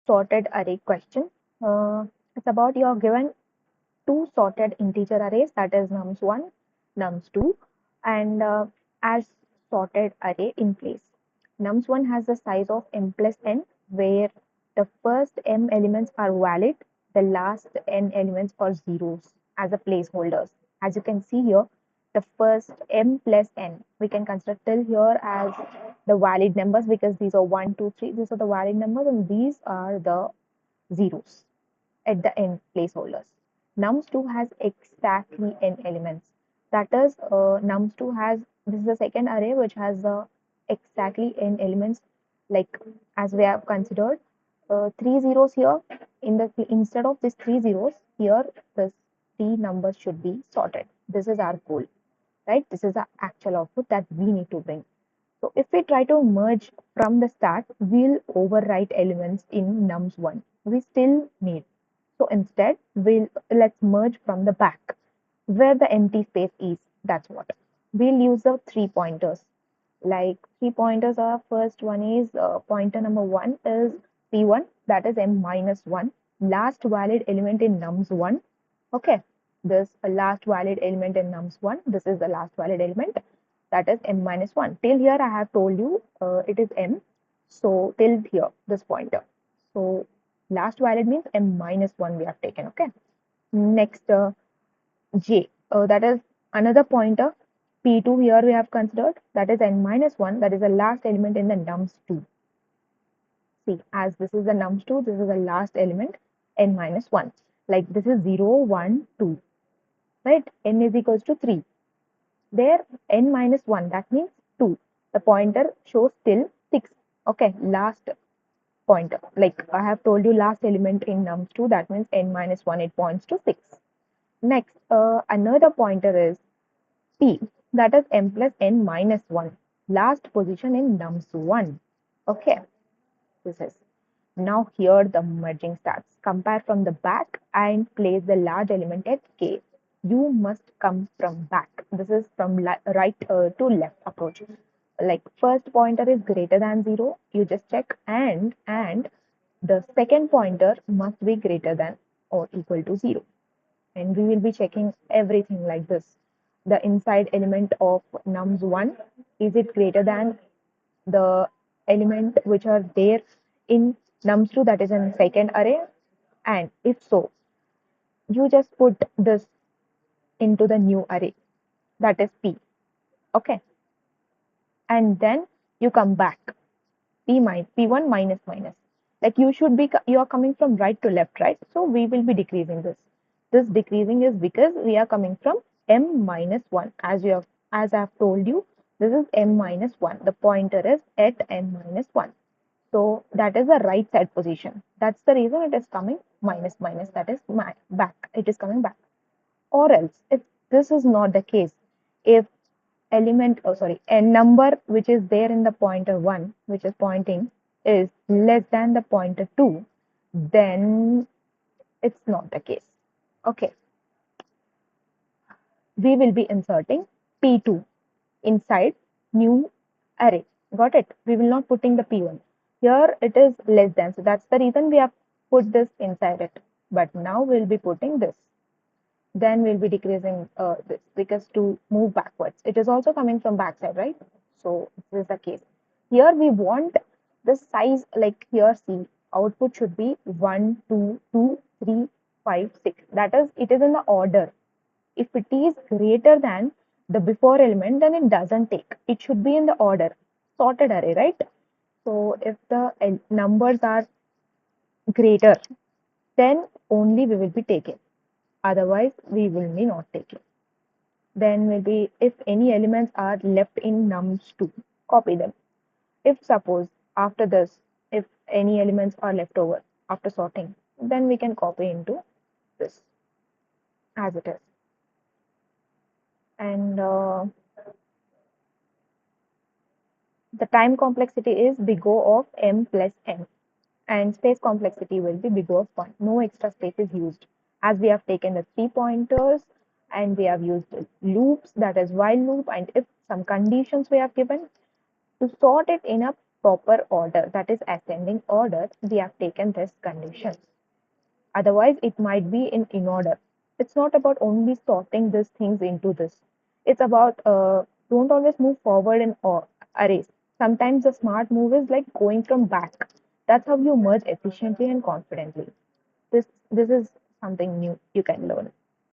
sorted array question. It's about you're given two sorted integer arrays, that is nums1, nums2, and as sorted array in place. Nums1 has the size of m plus n, where the first m elements are valid, the last n elements are zeros as a placeholders. As you can see here, the first m plus n we can consider till here as the valid numbers, because these are 1, 2, 3. These are the valid numbers, and these are the zeros at the end placeholders. Nums2 has exactly n elements. That is, nums2 has, this is the second array which has exactly n elements. Like, as we have considered, three zeros here. Instead of these three zeros here, this three numbers should be sorted. This is our goal, right? This is the actual output that we need to bring. So if we try to merge from the start, we'll overwrite elements in nums1. We still need. So instead, let's merge from the back where the empty space is. That's what. We'll use the three pointers. Like, three pointers are, first one is pointer number one is p1, that is m minus 1, last valid element in nums1. Okay, this last valid element in nums1. This is the last valid element, that is m minus 1. Till here I have told you it is m. So till here, this pointer. So last valid means m minus 1 we have taken. Okay. Next, j. That is another pointer. P2 here we have considered, that is n minus 1. That is the last element in the nums2. See, as this is the nums2, this is the last element, n minus 1. Like, this is 0, 1, 2. Right? N is equals to 3. There, n minus 1, that means 2. The pointer shows till 6. Okay, last pointer. Like I have told you, last element in nums2, that means n minus 1, it points to 6. Next, another pointer is p, that is m plus n minus 1, last position in nums1. Okay, this is. Now here the merging starts. Compare from the back and place the large element at k. You must come from back. This is from right to left approach. Like, first pointer is greater than 0, you just check, and the second pointer must be greater than or equal to 0. And we will be checking everything like this. The inside element of nums1, is it greater than the element which are there in nums2, that is in second array? And if so, you just put this into the new array, that is p. Okay, and then you come back, p1 minus minus. Like, you are coming from right to left, right? So we will be decreasing this. This decreasing is because we are coming from m minus 1. As I have told you, this is m minus 1. The pointer is at m minus 1. So that is the right side position. That's the reason it is coming minus minus, that is back. It is coming back. Or else, if this is not the case, if a number which is there in the pointer 1, which is pointing, is less than the pointer 2, then it's not the case. Okay, we will be inserting p2 inside new array. Got it? We will not putting the p1. Here it is less than, so that's the reason we have put this inside it. But now we'll be putting this. Then we'll be decreasing this, because to move backwards, it is also coming from backside, right? So this is the case. Here we want the size, like here, see, output should be 1, 2, 2, 3, 5, 6. That is, it is in the order. If it is greater than the before element, then it doesn't take. It should be in the order, sorted array, right? So if the numbers are greater, then only we will be taking. Otherwise, we will be not taking. Then will be, if any elements are left in nums2, copy them. If suppose after this, if any elements are left over after sorting, then we can copy into this as it is. And the time complexity is big O of m plus n, and space complexity will be big O of 1. No extra space is used, as we have taken the 3 pointers and we have used loops, that is while loop, and if some conditions we have given, to sort it in a proper order, that is ascending order, we have taken this condition. Otherwise, it might be in order. It's not about only sorting these things into this. It's about don't always move forward in arrays. Sometimes the smart move is like going from back. That's how you merge efficiently and confidently. This is something new you can learn.